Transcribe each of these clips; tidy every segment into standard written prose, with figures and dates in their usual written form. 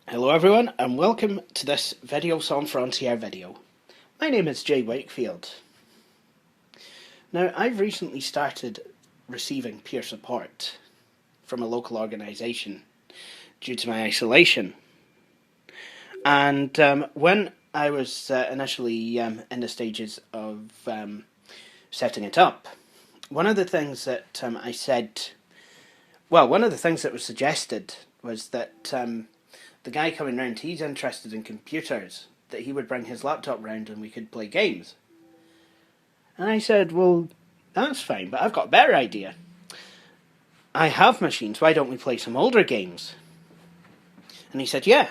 Hello everyone and welcome to this Video Sans Frontières video. My name is Jay Wakefield. Now I've recently started receiving peer support from a local organisation due to my isolation, and when I was initially in the stages of setting it up, one of the things that one of the things that was suggested was that the guy coming round, he's interested in computers, that he would bring his laptop round and we could play games. And I said, well, that's fine, but I've got a better idea. I have machines, why don't we play some older games? And he said, yeah.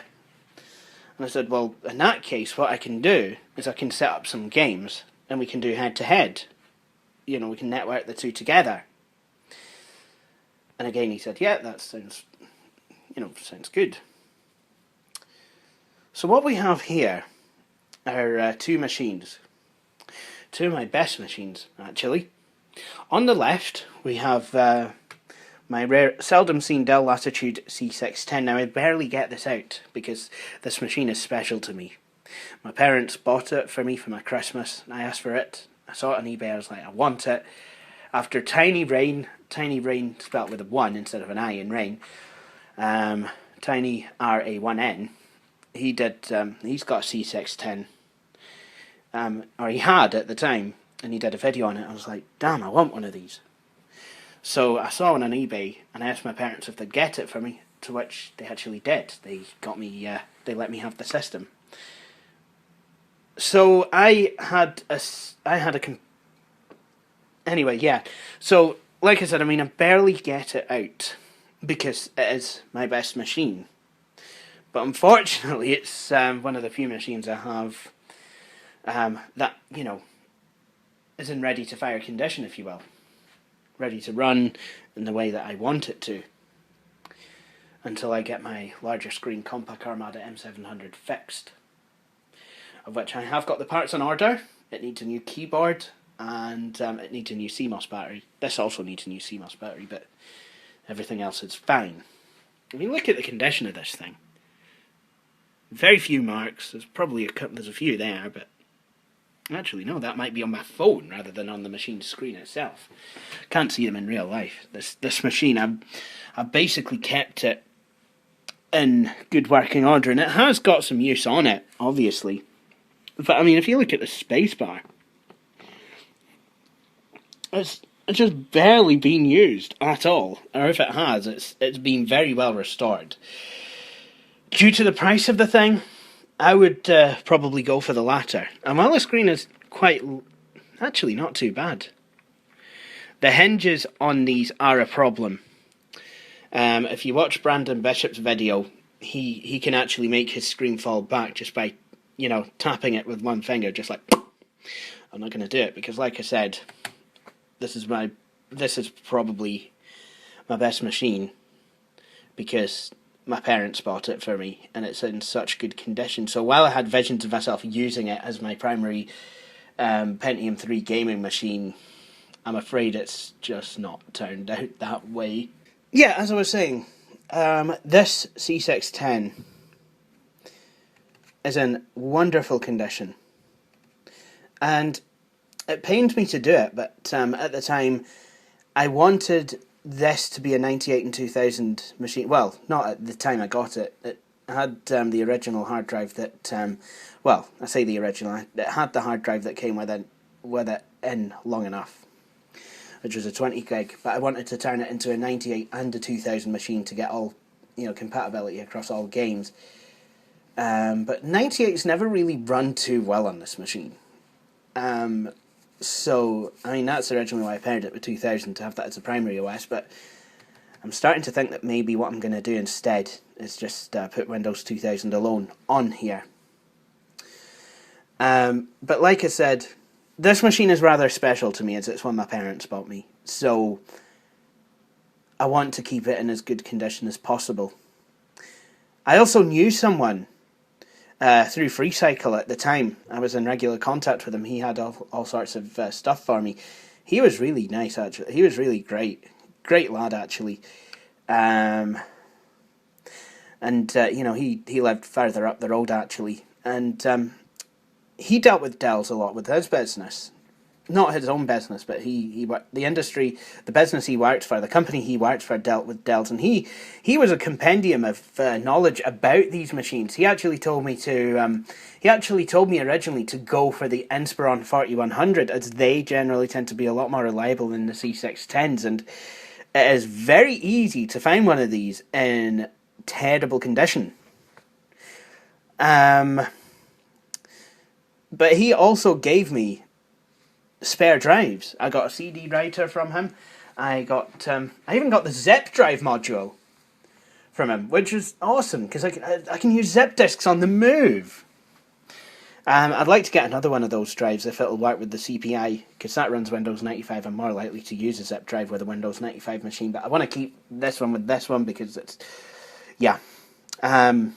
And I said, well, in that case, what I can do is I can set up some games and we can do head-to-head. You know, we can network the two together. And again, he said, yeah, that sounds good. So what we have here are two machines. Two of my best machines, actually. On the left, we have my rare, seldom seen Dell Latitude C610. Now, I barely get this out because this machine is special to me. My parents bought it for me for my Christmas. I asked for it. I saw it on eBay. I was like, I want it. After Tiny Rain spelled with a 1 instead of an I in rain, Tiny R-A-1-N, he's got a C610, or he had at the time, and he did a video on it. I was like, damn, I want one of these. So I saw one on eBay, and I asked my parents if they'd get it for me, to which they actually did. They got me, they let me have the system. So anyway, yeah. So, like I said, I mean, I barely get it out, because it is my best machine. But unfortunately, it's one of the few machines I have that, you know, is in ready-to-fire condition, if you will. Ready to run in the way that I want it to. Until I get my larger screen Compaq Armada M700 fixed. Of which I have got the parts on order. It needs a new keyboard and it needs a new CMOS battery. This also needs a new CMOS battery, but everything else is fine. If you look at the condition of this thing, very few marks. There's a few there, but actually no, that might be on my phone rather than on the machine's screen itself. Can't see them in real life. This machine, I've basically kept it in good working order, and it has got some use on it, obviously. But I mean, if you look at the spacebar, it's just barely been used at all, or if it has, it's been very well restored. Due to the price of the thing, I would probably go for the latter. And while the screen is actually not too bad, the hinges on these are a problem. If you watch Brandon Bishop's video, he can actually make his screen fall back just by, you know, tapping it with one finger, just like. I'm not going to do it because, like I said, this is probably my best machine because my parents bought it for me and it's in such good condition. So while I had visions of myself using it as my primary Pentium 3 gaming machine, I'm afraid it's just not turned out that way. Yeah, as I was saying, this C610 is in wonderful condition. And it pained me to do it, but at the time I wanted this to be a 98 and 2000 machine. Well, not at the time I got it. It had the original hard drive that, well, I say the original, it had the hard drive that came with it in long enough, which was a 20 gig, but I wanted to turn it into a 98 and a 2000 machine to get all, you know, compatibility across all games. But 98's never really run too well on this machine. So, I mean, that's originally why I paired it with 2000, to have that as a primary OS, but I'm starting to think that maybe what I'm going to do instead is just put Windows 2000 alone on here. But like I said, this machine is rather special to me as it's one my parents bought me. So I want to keep it in as good condition as possible. I also knew someone through FreeCycle at the time. I was in regular contact with him. He had all sorts of stuff for me. He was really nice, actually. He was really great. Great lad, actually. And, you know, he lived further up the road, actually. And he dealt with Dells a lot with his business. Not his own business, but the industry, the business he worked for, the company he worked for dealt with Dells, and he was a compendium of knowledge about these machines. He actually told me originally to go for the Inspiron 4100, as they generally tend to be a lot more reliable than the C610s, and it is very easy to find one of these in terrible condition. But he also gave me spare drives. I got a CD writer from him. I even got the zip drive module from him, which is awesome because I can use zip disks on the move. I'd like to get another one of those drives if it'll work with the CPI, because that runs Windows 95. I'm more likely to use a zip drive with a Windows 95 machine, but I want to keep this one with this one because it's, yeah. But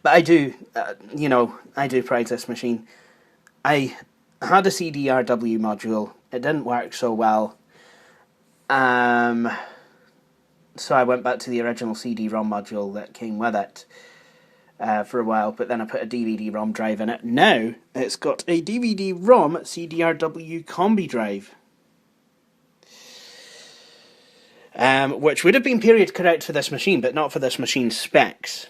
I do, I do prize this machine. I had a CDRW module. It didn't work so well. So I went back to the original CD-ROM module that came with it for a while, but then I put a DVD-ROM drive in it. Now it's got a DVD-ROM CDRW combi drive, which would have been period correct for this machine, but not for this machine's specs.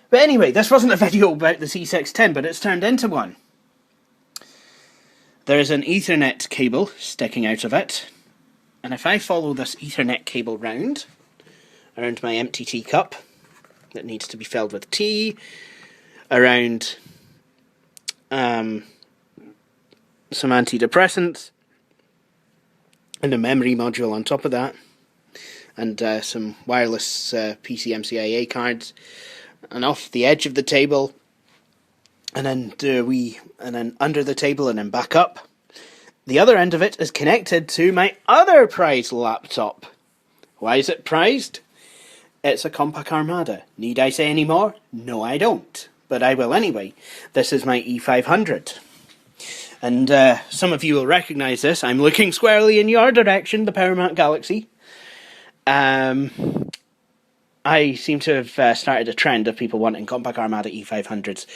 But anyway, this wasn't a video about the C610, but it's turned into one. There is an Ethernet cable sticking out of it, and if I follow this Ethernet cable around my empty teacup that needs to be filled with tea, around some antidepressants, and a memory module on top of that, and some wireless PCMCIA cards, and off the edge of the table, and then under the table, and then back up. The other end of it is connected to my other prized laptop. Why is it prized? It's a Compaq Armada. Need I say any more? No, I don't. But I will anyway. This is my E500. And some of you will recognise this. I'm looking squarely in your direction, the Paramount Galaxy. I seem to have started a trend of people wanting Compaq Armada E500s.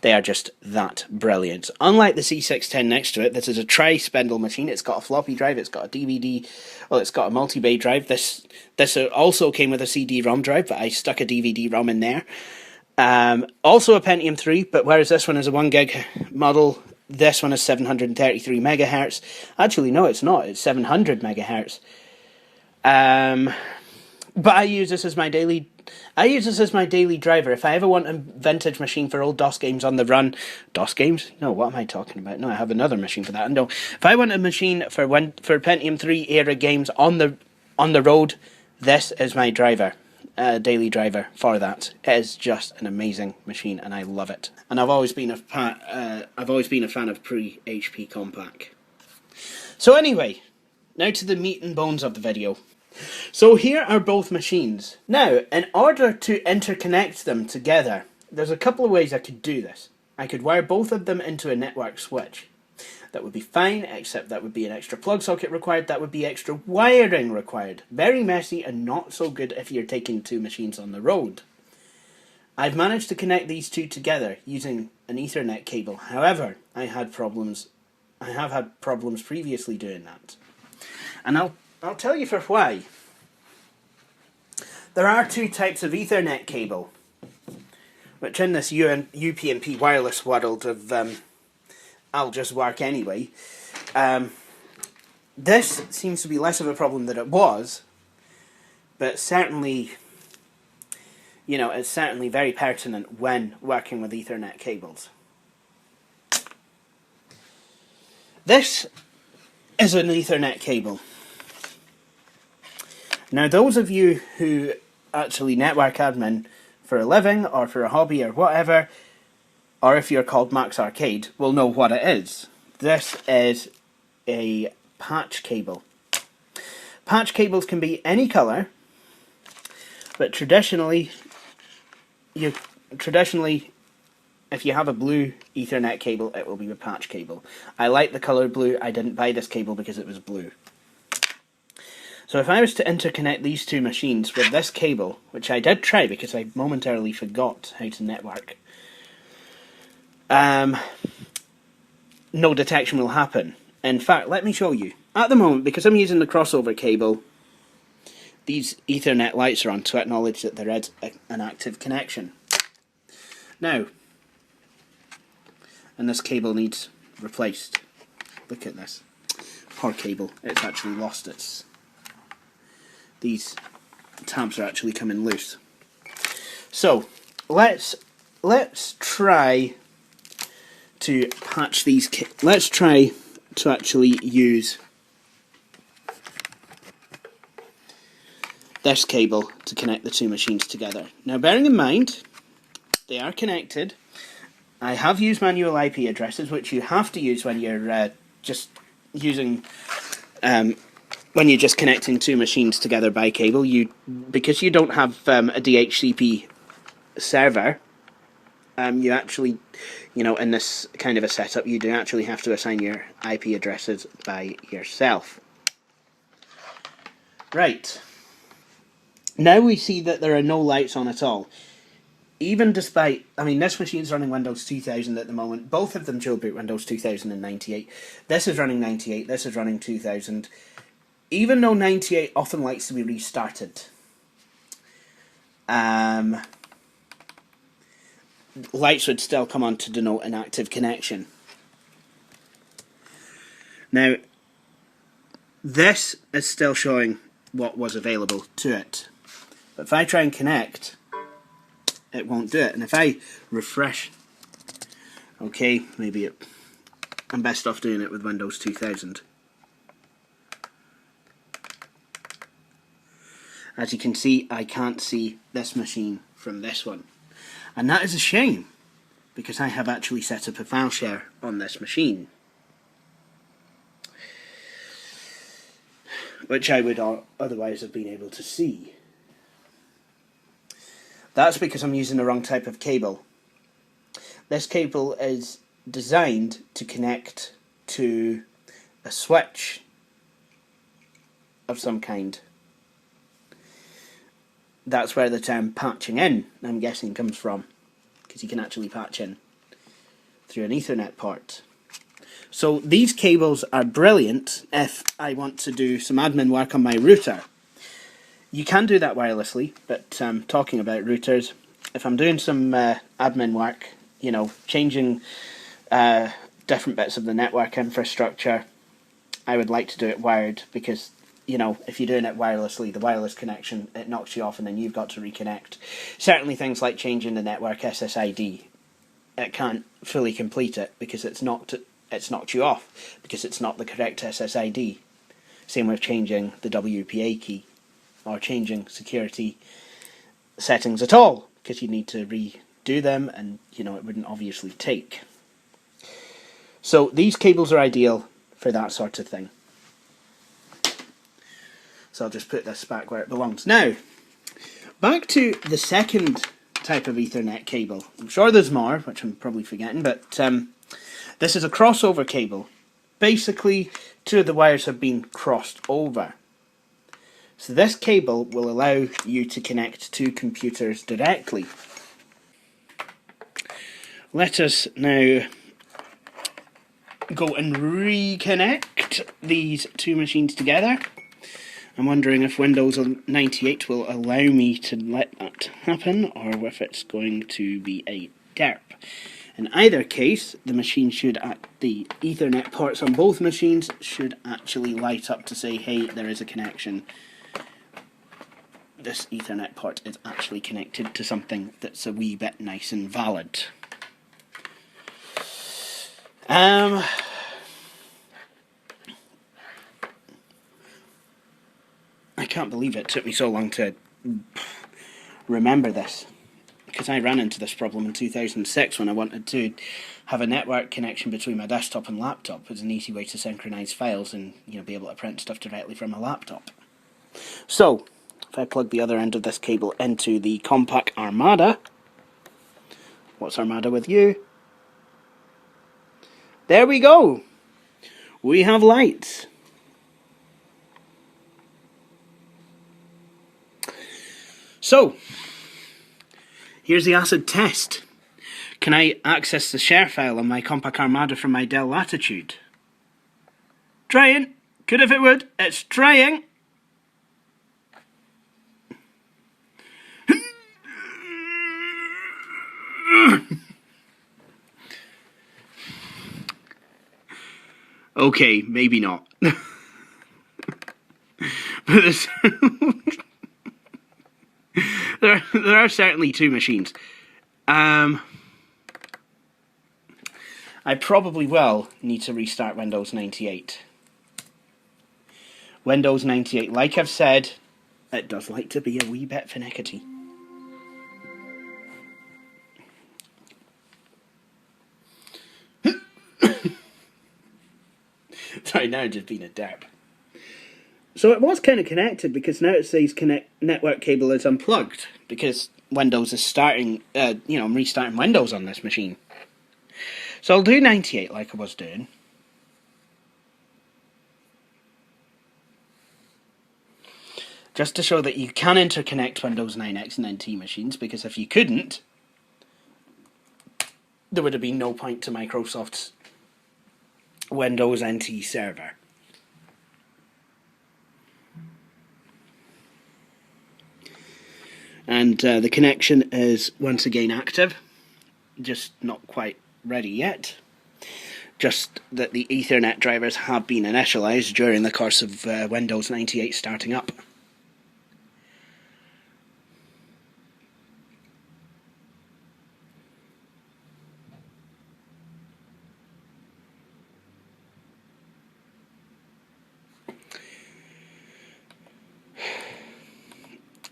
They are just that brilliant. Unlike the C610 next to it, this is a tri-spindle machine. It's got a floppy drive, it's got a DVD, well, it's got a multi-bay drive. This also came with a CD-ROM drive, but I stuck a DVD-ROM in there. Also a Pentium 3, but whereas this one is a 1 gig model, this one is 733 megahertz. Actually, no, it's not. It's 700 megahertz. But I use this as my daily driver. If I ever want a vintage machine for old DOS games on the run, DOS games? No, what am I talking about? No, I have another machine for that. No, if I want a machine for Pentium 3 era games on the road, this is my driver, daily driver for that. It is just an amazing machine, and I love it. And I've always been a fan of pre-HP Compaq. So anyway, now to the meat and bones of the video. So here are both machines. Now, in order to interconnect them together, there's a couple of ways I could do this. I could wire both of them into a network switch. That would be fine, except that would be an extra plug socket required, that would be extra wiring required. Very messy and not so good if you're taking two machines on the road. I've managed to connect these two together using an Ethernet cable. However, I have had problems previously doing that. And I'll tell you for why. There are two types of Ethernet cable, which in this UPnP wireless world of I'll just work anyway. This seems to be less of a problem than it was, but certainly, it's certainly very pertinent when working with Ethernet cables. This is an Ethernet cable. Now, those of you who actually network admin for a living or for a hobby or whatever, or if you're called Max Arcade, will know what it is. This is a patch cable. Patch cables can be any colour, but traditionally, if you have a blue Ethernet cable, it will be a patch cable. I like the colour blue. I didn't buy this cable because it was blue. So if I was to interconnect these two machines with this cable, which I did try because I momentarily forgot how to network, no detection will happen. In fact, let me show you. At the moment, because I'm using the crossover cable, these Ethernet lights are on to acknowledge that there is an active connection. Now, and this cable needs replaced. Look at this. Poor cable. It's actually lost its... These tabs are actually coming loose. So, let's try to patch these... Let's try to actually use this cable to connect the two machines together. Now, bearing in mind, they are connected. I have used manual IP addresses, which you have to use when you're just using... when you're just connecting two machines together by cable. Because you don't have a DHCP server, you actually, in this kind of a setup, you do actually have to assign your IP addresses by yourself. Right. Now we see that there are no lights on at all. Even despite, this machine's running Windows 2000 at the moment. Both of them dual boot Windows 2000 and 98. This is running 98, this is running 2000. Even though 98 often likes to be restarted, lights would still come on to denote an active connection. Now, this is still showing what was available to it. But if I try and connect, it won't do it. And if I refresh, okay, I'm best off doing it with Windows 2000. As you can see, I can't see this machine from this one. And that is a shame, because I have actually set up a file share on this machine, which I would otherwise have been able to see. That's because I'm using the wrong type of cable. This cable is designed to connect to a switch of some kind. That's where the term patching in, I'm guessing, comes from, because you can actually patch in through an Ethernet port. So these cables are brilliant if I want to do some admin work on my router. You can do that wirelessly, but talking about routers, if I'm doing some admin work, changing different bits of the network infrastructure, I would like to do it wired, because if you're doing it wirelessly, the wireless connection, it knocks you off and then you've got to reconnect. Certainly things like changing the network SSID, it can't fully complete it because it's knocked you off, because it's not the correct SSID. Same with changing the WPA key, or changing security settings at all, because you need to redo them and, it wouldn't obviously take. So these cables are ideal for that sort of thing. So I'll just put this back where it belongs. Now, back to the second type of Ethernet cable. I'm sure there's more, which I'm probably forgetting, but this is a crossover cable. Basically, two of the wires have been crossed over. So this cable will allow you to connect two computers directly. Let us now go and reconnect these two machines together. I'm wondering if Windows 98 will allow me to let that happen, or if it's going to be a derp. In either case, the Ethernet ports on both machines should actually light up to say, hey, there is a connection. This Ethernet port is actually connected to something that's a wee bit nice and valid. I can't believe it took me so long to remember this, because I ran into this problem in 2006 when I wanted to have a network connection between my desktop and laptop as an easy way to synchronize files and be able to print stuff directly from a laptop. So, if I plug the other end of this cable into the Compaq Armada, what's Armada with you? There we go! We have lights. So, here's the acid test. Can I access the share file on my Compaq Armada from my Dell Latitude? Trying. Could if it would. It's trying. Okay, maybe not. But there's there are certainly two machines. I probably will need to restart Windows 98. Windows 98, like I've said, it does like to be a wee bit finicky. Sorry, now just being a derp. So it was kind of connected, because now it says network cable is unplugged, because Windows is starting, I'm restarting Windows on this machine. So I'll do 98 like I was doing. Just to show that you can interconnect Windows 9X and NT machines, because if you couldn't, there would have been no point to Microsoft's Windows NT server. And the connection is once again active, just not quite ready yet. Just that the Ethernet drivers have been initialized during the course of Windows 98 starting up.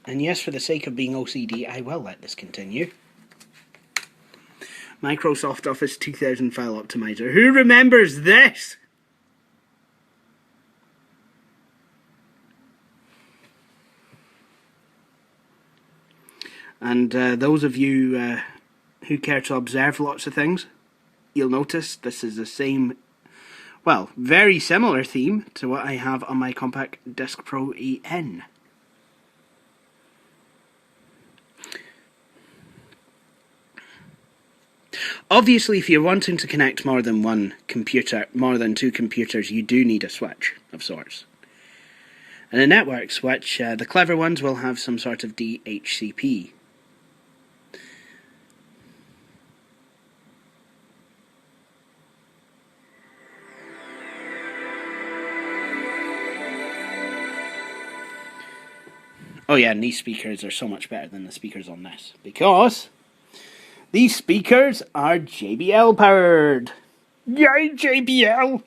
And yes, for the sake of being OCD, I will let this continue. Microsoft Office 2000 File Optimizer. Who remembers this? And those of you who care to observe lots of things, you'll notice this is the same, well, very similar theme to what I have on my Compaq Disc Pro EN. Obviously, if you're wanting to connect more than one computer, more than two computers, you do need a switch of sorts. And a network switch, the clever ones will have some sort of DHCP. Oh yeah, and these speakers are so much better than the speakers on this, because these speakers are JBL powered. Yay, JBL!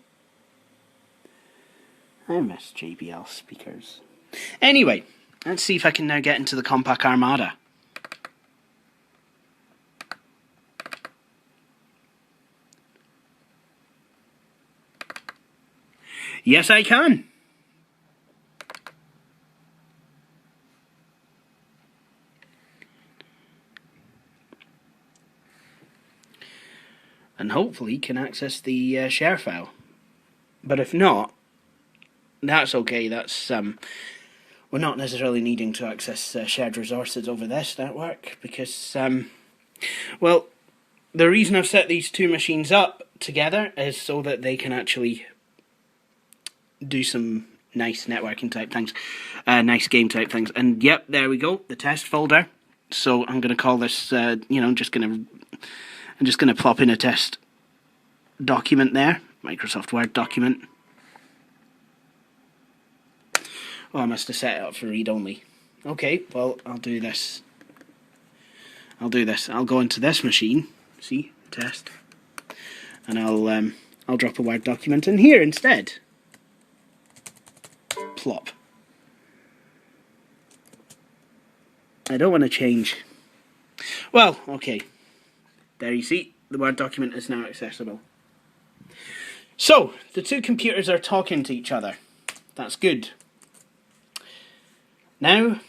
I miss JBL speakers. Anyway, let's see if I can now get into the Compaq Armada. Yes, I can. And hopefully can access the share file. But if not, that's okay. That's we're not necessarily needing to access shared resources over this network, because well, the reason I've set these two machines up together is so that they can actually do some nice networking type things, nice game type things. And yep, there we go, the test folder. So I'm going to call this, I'm just going to plop in a test document there, Microsoft Word document. Oh, I must have set it up for read only. Okay, well, I'll do this. I'll go into this machine, see, test, and I'll drop a Word document in here instead. Plop. I don't want to change. Well, okay. There you see, the Word document is now accessible. So, the two computers are talking to each other. That's good. Now,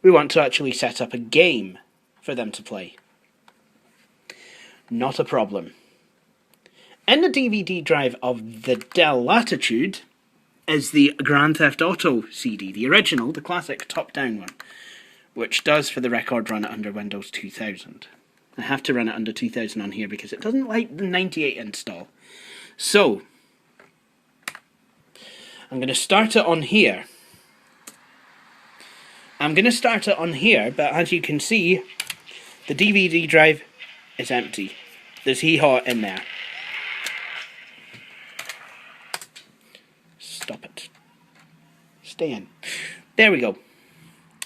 we want to actually set up a game for them to play. Not a problem. In the DVD drive of the Dell Latitude is the Grand Theft Auto CD, the original, the classic top-down one, which does, for the record, run it under Windows 2000. I have to run it under 2000 on here because it doesn't like the 98 install. So, I'm going to start it on here. But as you can see, the DVD drive is empty. There's hee-haw in there. Stop it. Stay in. There we go.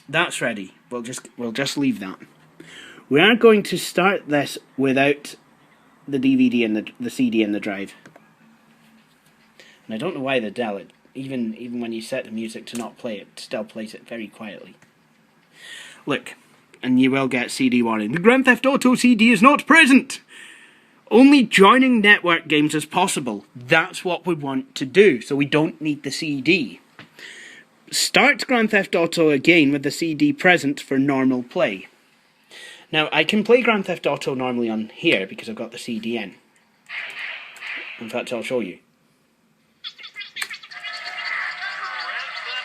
That's ready. We'll just leave that. We are going to start this without the DVD and the CD in the drive. And I don't know why the Dell, even when you set the music to not play, it still plays it very quietly. Look, and you will get CD warning. The Grand Theft Auto CD is not present! Only joining network games is possible. That's what we want to do, so we don't need the CD. Start Grand Theft Auto again with the CD present for normal play. Now, I can play Grand Theft Auto normally on here because I've got the CD in. In fact, I'll show you.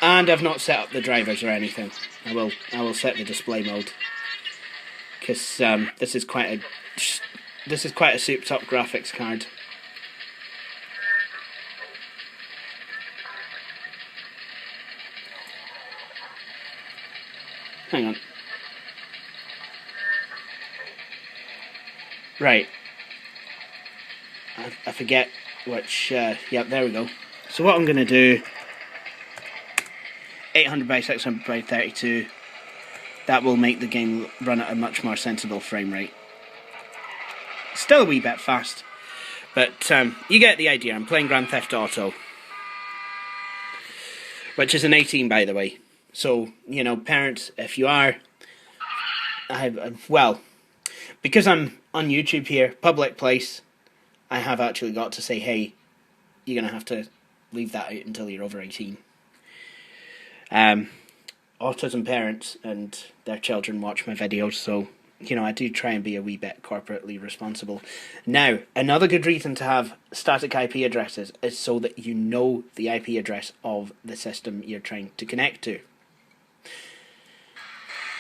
And I've not set up the drivers or anything. I will set the display mode because this is quite a souped up graphics card. Hang on. Right. I forget which. Yep, there we go. So what I'm going to do. 800 by 600 by 32. That will make the game run at a much more sensible frame rate. Still a wee bit fast, but you get the idea. I'm playing Grand Theft Auto, which is an 18, by the way. So, you know, parents, if you are, well, because I'm on YouTube here, public place, I have actually got to say, hey, you're going to have to leave that out until you're over 18. Autism parents and their children watch my videos, so, you know, I do try and be a wee bit corporately responsible. Now, another good reason to have static IP addresses is so that you know the IP address of the system you're trying to connect to.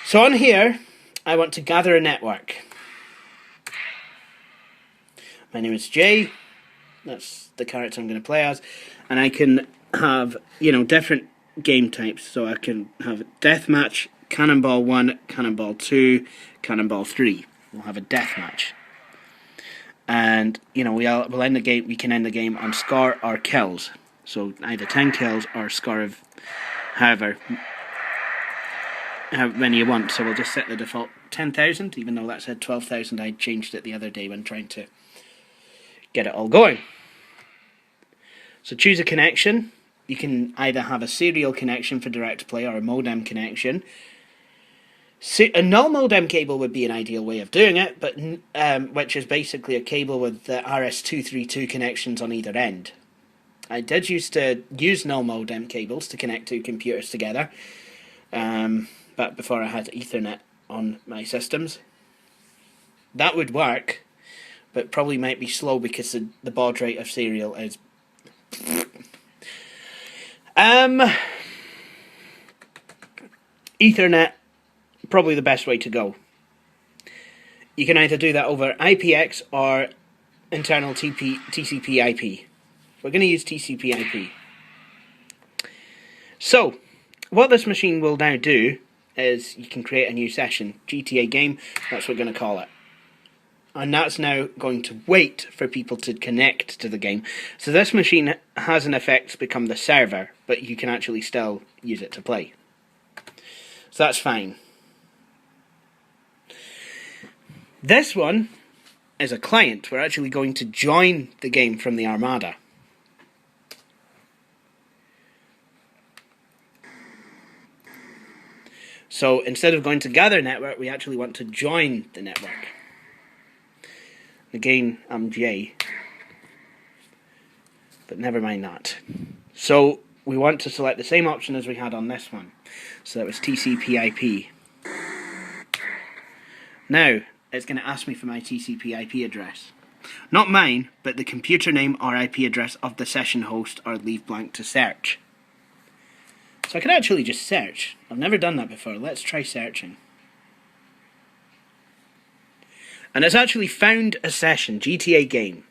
So on here, I want to gather a network. My name is Jay. That's the character I'm going to play as. And I can have, you know, different game types. So I can have Deathmatch, Cannonball 1, Cannonball 2, Cannonball 3. We'll have a Deathmatch. And, you know, we'll end the game, we can end the game on score or kills. So either 10 kills or score of however many you want. So we'll just set the default 10,000, even though that said 12,000. I changed it the other day when trying to get it all going. So choose a connection. You can either have a serial connection for direct play or a modem connection. A null modem cable would be an ideal way of doing it, but which is basically a cable with the RS-232 connections on either end. I did used to use null modem cables to connect two computers together, but before I had Ethernet on my systems. That would work, but probably might be slow because the baud rate of serial is... Ethernet, probably the best way to go. You can either do that over IPX or internal TCP IP. We're going to use TCP IP. So, what this machine will now do is you can create a new session. GTA game, that's what we're going to call it. And that's now going to wait for people to connect to the game. So this machine has in effect become the server, but you can actually still use it to play. So that's fine. This one is a client. We're actually going to join the game from the Armada. So instead of going to gather network, we actually want to join the network. Again, I'm J. But never mind that. So we want to select the same option as we had on this one. So that was TCP/IP. Now, it's going to ask me for my TCP/IP address. Not mine, but the computer name or IP address of the session host, or leave blank to search. So I could actually just search. I've never done that before. Let's try searching. And it's actually found a session, GTA game.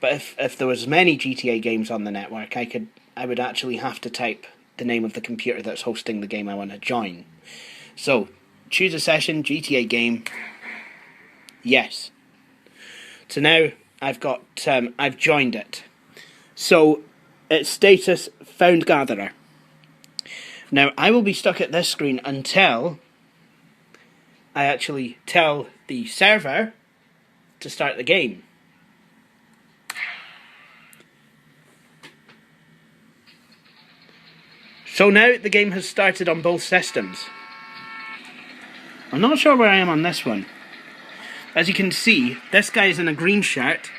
But if there was many GTA games on the network, I would actually have to type the name of the computer that's hosting the game I want to join. So, choose a session, GTA game. Yes. So now I've joined it. So its status found gatherer. Now I will be stuck at this screen until I actually tell the server to start the game. So now the game has started on both systems. I'm not sure where I am on this one. As you can see, this guy is in a green shirt.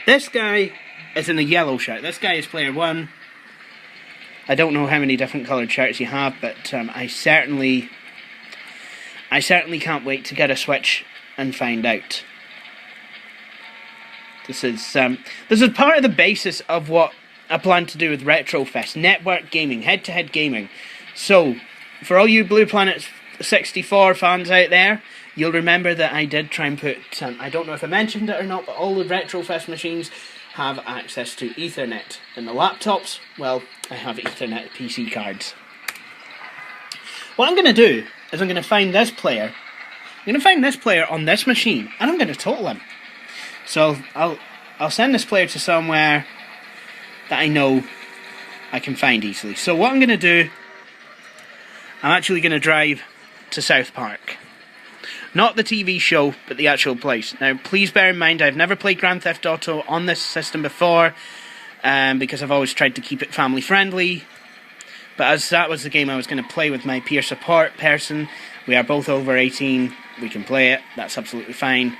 This guy is in a yellow shirt. This guy is player 1. I don't know how many different coloured shirts you have, but I certainly can't wait to get a Switch and find out. This is part of the basis of what I plan to do with Retrofest. Network gaming, head-to-head gaming. So, for all you Blue Planet 64 fans out there, you'll remember that I did try and put, I don't know if I mentioned it or not, but all the Retrofest machines have access to Ethernet. And the laptops, well, I have Ethernet PC cards. What I'm going to do is I'm going to find this player. I'm going to find this player on this machine, and I'm going to total him. So I'll send this player to somewhere that I know I can find easily. So what I'm going to do, I'm actually going to drive to South Park. Not the TV show, but the actual place. Now, please bear in mind, I've never played Grand Theft Auto on this system before, because I've always tried to keep it family friendly. But as that was the game I was going to play with my peer support person, we are both over 18, we can play it, that's absolutely fine.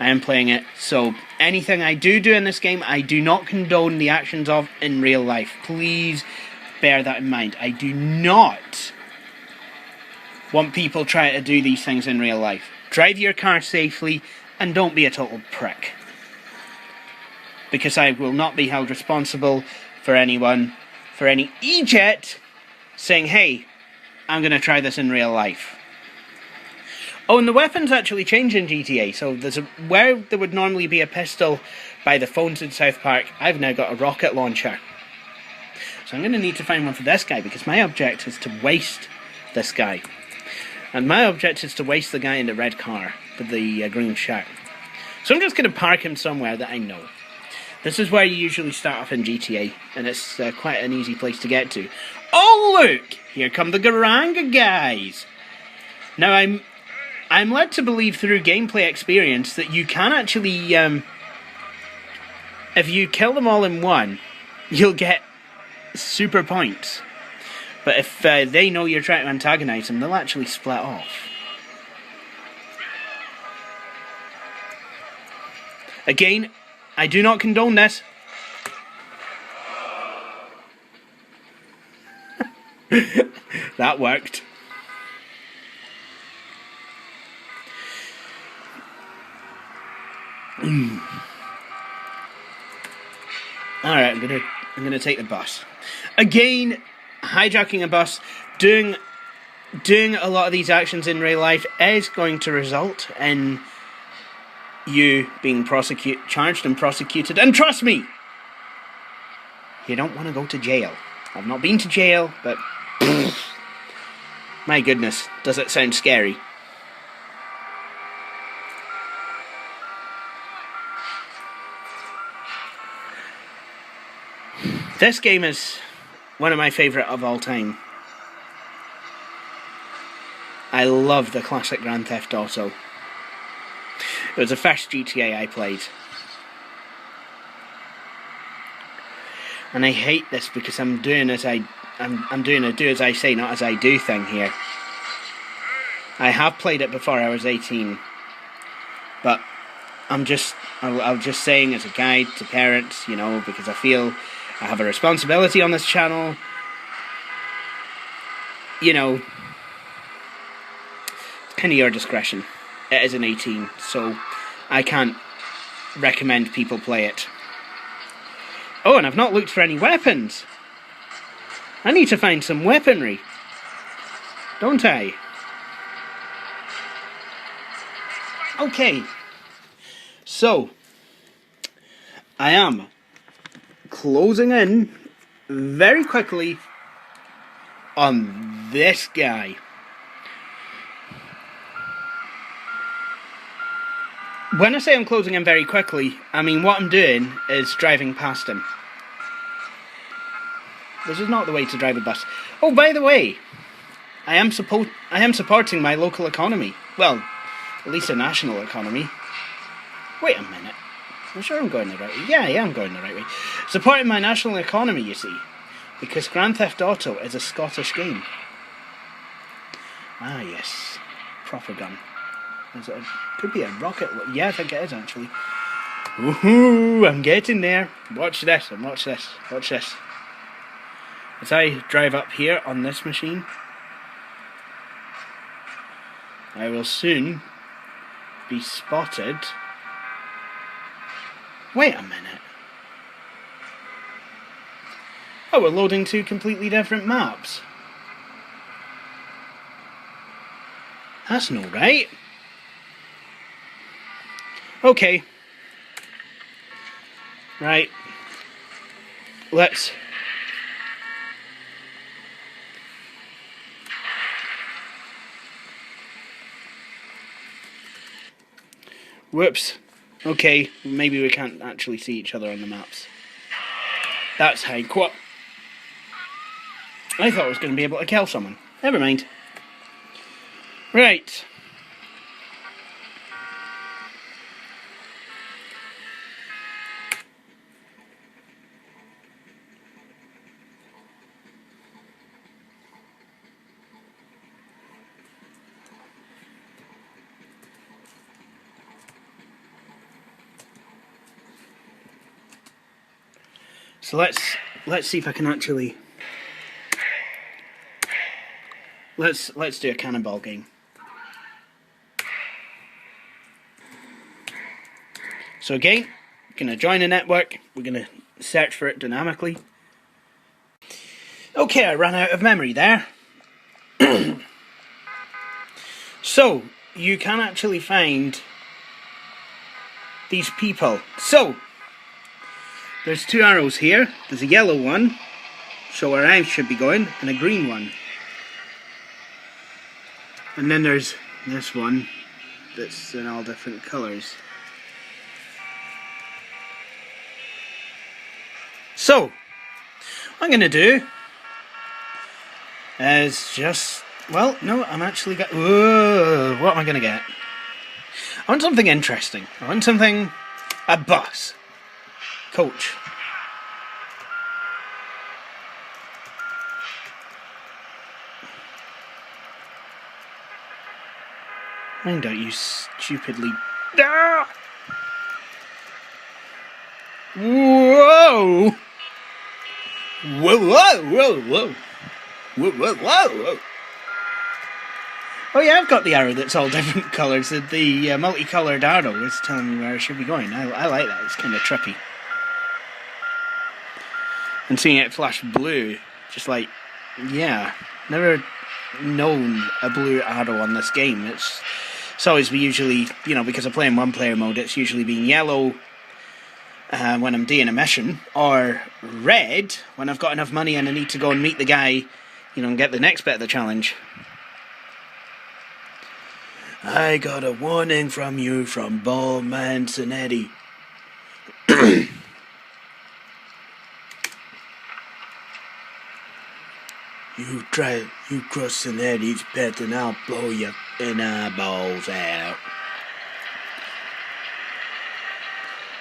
I am playing it, so anything I do in this game, I do not condone the actions of in real life. Please bear that in mind. I do not want people trying to do these things in real life. Drive your car safely and don't be a total prick. Because I will not be held responsible for anyone, for any idiot saying, hey, I'm going to try this in real life. Oh, and the weapons actually change in GTA, so where there would normally be a pistol by the phones in South Park, I've now got a rocket launcher. So I'm going to need to find one for this guy, because my object is to waste this guy. And my object is to waste the guy in the red car with the green shirt. So I'm just going to park him somewhere that I know. This is where you usually start off in GTA, and it's quite an easy place to get to. Oh look! Here come the Garanga guys! Now I'm led to believe through gameplay experience that you can actually, if you kill them all in one, you'll get super points. But if they know you're trying to antagonise them, they'll actually split off. Again, I do not condone this. That worked. Alright, I'm gonna take the bus. Again, hijacking a bus, doing a lot of these actions in real life is going to result in you being charged and prosecuted. And trust me, you don't want to go to jail. I've not been to jail, but my goodness, does it sound scary. This game is one of my favourite of all time. I love the classic Grand Theft Auto. It was the first GTA I played. And I hate this because I'm doing a do as I say, not as I do thing here. I have played it before I was 18, but I'm just saying as a guide to parents, you know, because I feel I have a responsibility on this channel. You know, it's kind of your discretion. It is an 18, so I can't recommend people play it. Oh, and I've not looked for any weapons. I need to find some weaponry, don't I? Okay, so I am closing in very quickly on this guy. When I say I'm closing in very quickly, I mean what I'm doing is driving past him. This is not the way to drive a bus. Oh, by the way, I am supporting my local economy. Well, at least a national economy. Wait a minute. I'm sure I'm going the right way. Yeah, I'm going the right way. Supporting my national economy, you see. Because Grand Theft Auto is a Scottish game. Ah, yes. Proper gun. Could be a rocket. Yeah, I think it is, actually. Woohoo! I'm getting there. Watch this, and watch this. Watch this. As I drive up here on this machine, I will soon be spotted. Wait a minute. Oh, we're loading two completely different maps. That's no right. Okay. Right. Let's... Whoops. Okay, maybe we can't actually see each other on the maps. That's how quite... I thought I was going to be able to kill someone. Never mind. Right. So let's see if I can actually... Let's do a cannonball game. So again, we're going to join a network. We're going to search for it dynamically. Okay, I ran out of memory there. So, you can actually find these people. So, there's two arrows here. There's a yellow one, so where I should be going, and a green one. And then there's this one that's in all different colours. So, what I'm going to do is just... Well, no, I'm actually got... Whoa, what am I going to get? I want something interesting. I want something... A bus. Coach. Mind out, you stupidly... Ah! Whoa! Whoa, whoa, whoa, whoa. Whoa, whoa, whoa, whoa. Oh yeah, I've got the arrow that's all different colours. The multicoloured arrow is telling me where I should be going. I like that, it's kind of trippy. And seeing it flash blue, just like, yeah, never known a blue arrow on this game. It's always usually, you know, because I play in one player mode, it's usually been yellow when I'm doing a mission, or red when I've got enough money and I need to go and meet the guy, you know, and get the next bit of the challenge. I got a warning from you from Ballman Sonetti. You cross Sonetti's path and I'll blow your eyeballs out.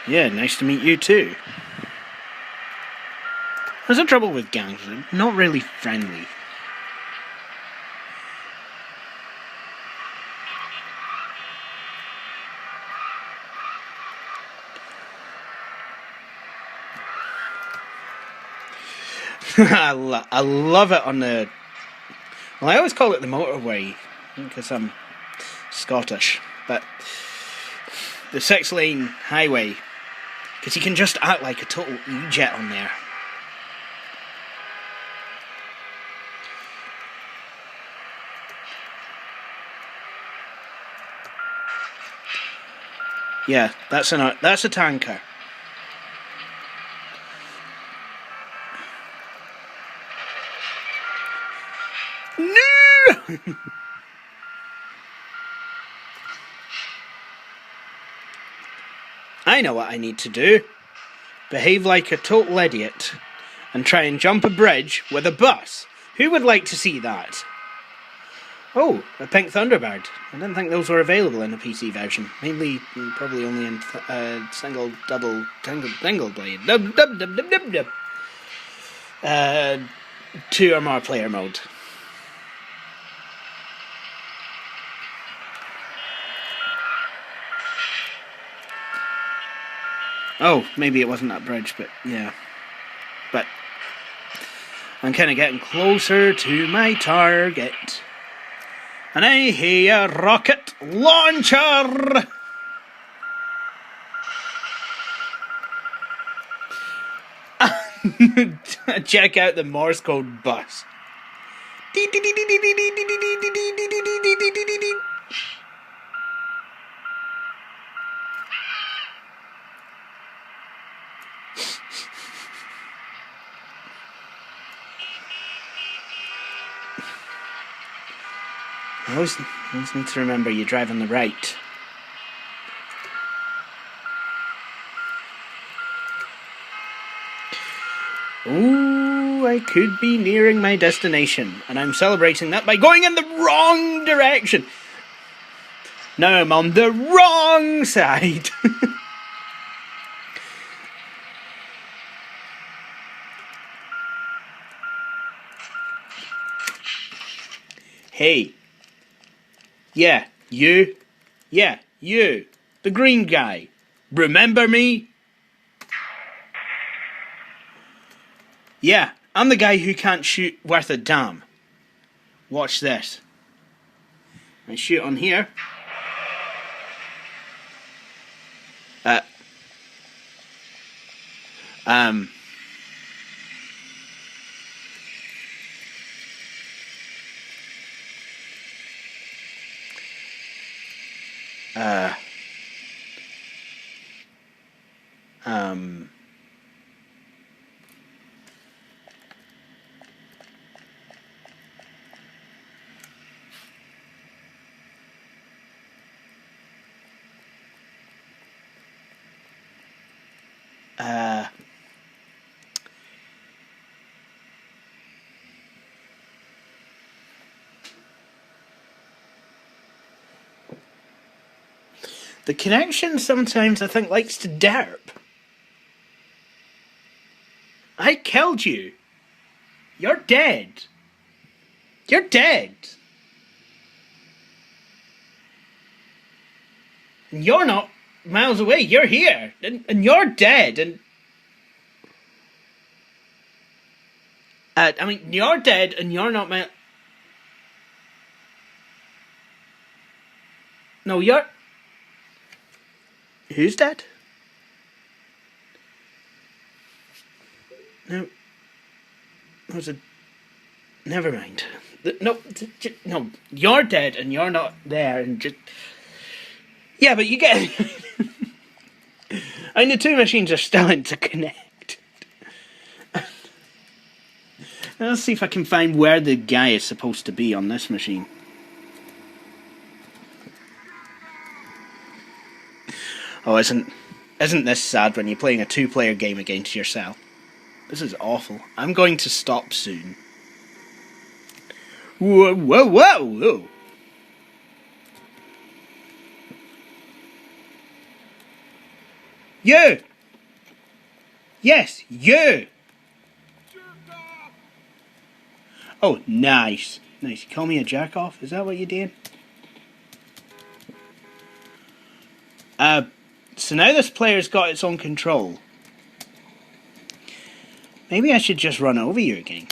Yeah, nice to meet you too. There's a trouble with gangs, they're not really friendly. I love it on the... Well, I always call it the motorway, because I'm Scottish, but the 6-lane highway, because you can just act like a total E-jet on there. Yeah, that's a tanker. No! I know what I need to do. Behave like a total idiot and try and jump a bridge with a bus. Who would like to see that? Oh, a pink Thunderbird. I didn't think those were available in the PC version. Mainly, probably only in single, double, single blade. Dub, dub, dub, dub, dub, dub. 2 or more player mode. Oh, maybe it wasn't that bridge, but yeah. But I'm kind of getting closer to my target. And I hear a rocket launcher! Check out the Morse code bus. I always need to remember you drive on the right. Ooh, I could be nearing my destination, and I'm celebrating that by going in the wrong direction. Now I'm on the wrong side. Hey. Yeah, you. Yeah, you. The green guy. Remember me? Yeah, I'm the guy who can't shoot worth a damn. Watch this. I shoot on here. The connection sometimes, I think, likes to derp. I killed you. You're dead. You're dead. And you're not miles away. You're here. And you're dead. And I mean, you're dead and you're not miles... No, you're... Who's dead? No. Was it? Never mind. No, no. You're dead, and you're not there, and just. Yeah, but you get. I mean, the two machines are still interconnected. Let's see if I can find where the guy is supposed to be on this machine. Oh, isn't this sad when you're playing a 2-player game against yourself? This is awful. I'm going to stop soon. Whoa, whoa, whoa, whoa. You! Yes, you! Oh, nice. Nice. You call me a jerk-off? Is that what you did? So now this player's got its own control. Maybe I should just run over you again.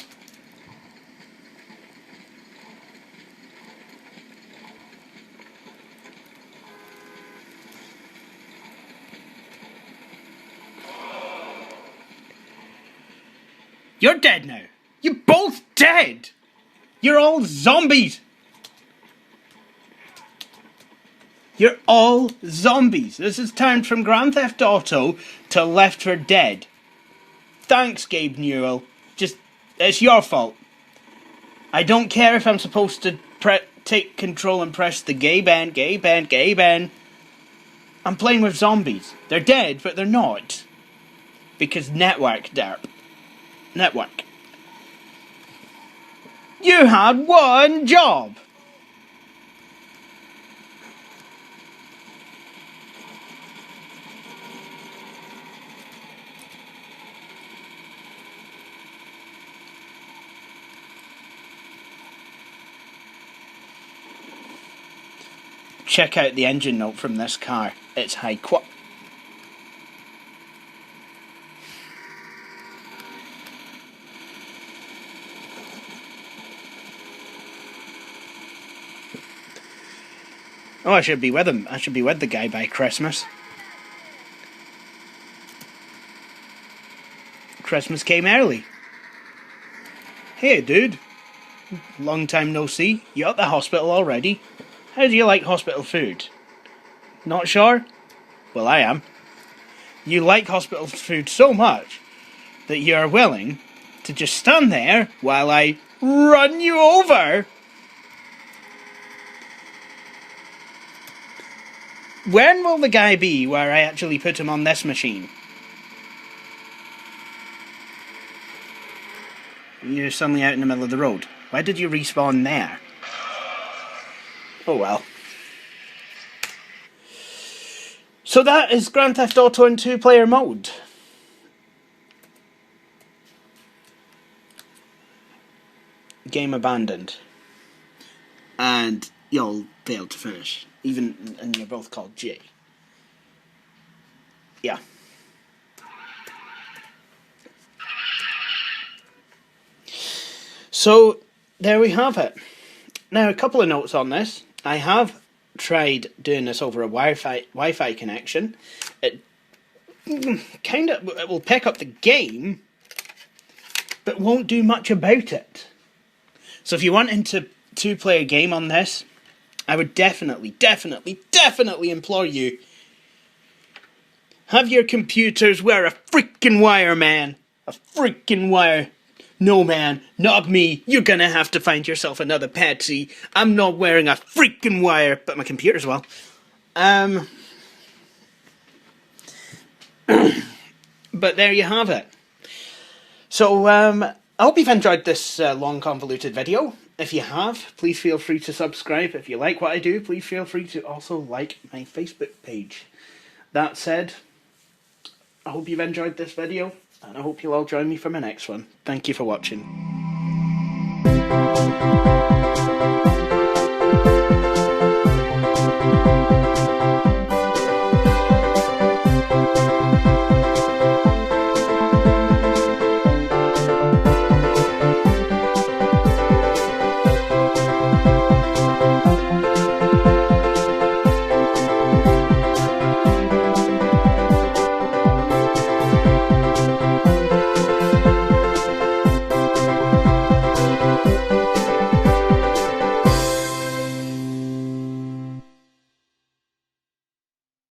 You're dead now. You're both dead. You're all zombies. You're all zombies. This has turned from Grand Theft Auto to Left 4 Dead. Thanks, Gabe Newell. It's your fault. I don't care if I'm supposed to take control and press the gay ban. I'm playing with zombies. They're dead, but they're not. Because network, derp. Network. You had one job. Check out the engine note from this car. It's high quality. Oh, I should be with him. I should be with the guy by Christmas. Christmas came early. Hey, dude. Long time no see. You at the hospital already? How do you like hospital food? Not sure? Well, I am. You like hospital food so much that you are willing to just stand there while I run you over. When will the guy be where I actually put him on this machine? You're suddenly out in the middle of the road. Why did you respawn there? Oh well. So that is Grand Theft Auto in 2-player mode. Game abandoned. And you'll fail to finish. And you're both called J. Yeah. So, there we have it. Now, a couple of notes on this. I have tried doing this over a Wi-Fi connection. It will pick up the game, but won't do much about it. So if you want into 2-player game on this, I would definitely implore you, have your computers wear a freaking wire, man. A freaking wire. No, man, not me. You're gonna have to find yourself another Pepsi. I'm not wearing a freaking wire, but my computer's well. But there you have it. So, I hope you've enjoyed this long, convoluted video. If you have, please feel free to subscribe. If you like what I do, please feel free to also like my Facebook page. That said, I hope you've enjoyed this video, and I hope you'll all join me for my next one. Thank you for watching.